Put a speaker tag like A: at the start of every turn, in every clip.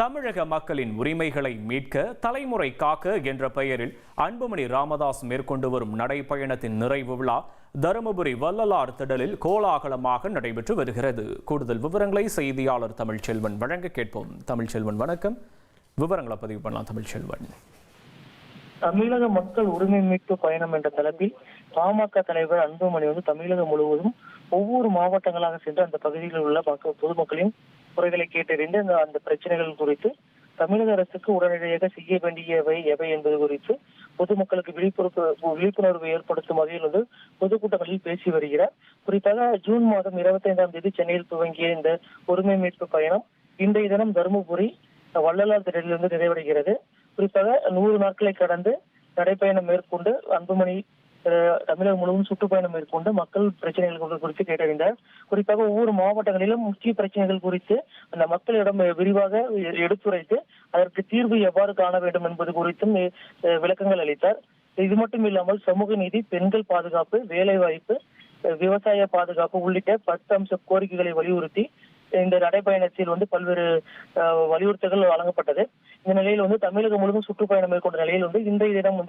A: தமிழக மக்களின் உரிமைகளை மீட்க தலைமுறை காக்க என்ற பெயரில் அன்புமணி ராமதாஸ் மேற்கொண்டு வரும் நடைப்பயணத்தின் நிறைவு விழா தருமபுரி வள்ளலார் திடலில் கோலாகலமாக நடைபெற்று வருகிறது. கூடுதல் விவரங்களை செய்தியாளர் தமிழ்ச்செல்வன் வழங்க கேட்போம். தமிழ்ச்செல்வன் வணக்கம். விவரங்களை பதிவு பண்ணலாம். தமிழ்ச்செல்வன்.
B: தமிழக மக்கள் உரிமை மீட்பு பயணம் என்ற தலைப்பில் பாமக தலைவர் அன்புமணி தமிழகம் முழுவதும் ஒவ்வொரு மாவட்டங்களாக சென்று அந்த பகுதியில் உள்ள பொதுமக்களின் குறைகளை கேட்டறிந்து அந்த பிரச்சனைகள் குறித்து தமிழக அரசுக்கு உடனடியாக செய்ய வேண்டியவை எவை என்பது குறித்து பொதுமக்களுக்கு விழிப்புணர்வு ஏற்படுத்தும் வகையில் பொதுக்கூட்டங்களில் பேசி வருகிறார். குறிப்பாக ஜூன் மாதம் 25ஆம் தேதி சென்னையில் துவங்கிய இந்த உரிமை மீட்பு பயணம் இன்றைய தினம் தருமபுரி வள்ளலார் திடலிலிருந்து நிறைவடைகிறது. குறிப்பாக 100 நாட்களை கடந்து நடைப்பயணம் மேற்கொண்டு அன்புமணி தமிழகம் முழுவதும் சுற்றுப்பயணம் மேற்கொண்டு மக்கள் பிரச்சனைகள் குறித்து கேட்டறிந்தார். குறிப்பாக ஒவ்வொரு மாவட்டங்களிலும் முக்கிய பிரச்சனைகள் குறித்து அந்த மக்களிடம் விரிவாக எடுத்துரைத்து அதற்கு தீர்வு எவ்வாறு காண வேண்டும் என்பது குறித்தும் விளக்கங்கள் அளித்தார். இது மட்டும் இல்லாமல் சமூக நீதி, பெண்கள் பாதுகாப்பு, வேலைவாய்ப்பு, விவசாய பாதுகாப்பு உள்ளிட்ட 10 அம்ச கோரிக்கைகளை வலியுறுத்தி இந்த நடைப்பயணத்தில் பல்வேறு வலியுறுத்தல்கள் வழங்கப்பட்டது. இந்த நிலையில் தமிழகம் முழுவதும் சுற்றுப்பயணம் மேற்கொண்ட நிலையில் இன்றைய தினம்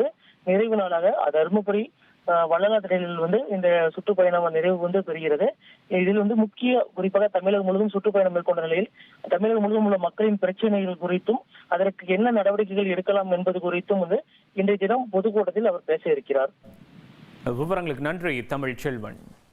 B: நிறைவு நாளாக தருமபுரி வள்ளலார் திடலில் இந்த சுற்றுப்பயணம் நிறைவு பெறுகிறது. இதில் முக்கிய குறிப்பாக தமிழகம் முழுவதும் சுற்றுப்பயணம் மேற்கொண்ட நிலையில் தமிழகம் முழுவதும் உள்ள மக்களின் பிரச்சனைகள் குறித்தும் அதற்கு என்ன நடவடிக்கைகள் எடுக்கலாம் என்பது குறித்தும் இன்றைய தினம் பொதுக்கூட்டத்தில் அவர் பேச இருக்கிறார்.
A: விவரங்களுக்கு நன்றி தமிழ்ச்செல்வன்.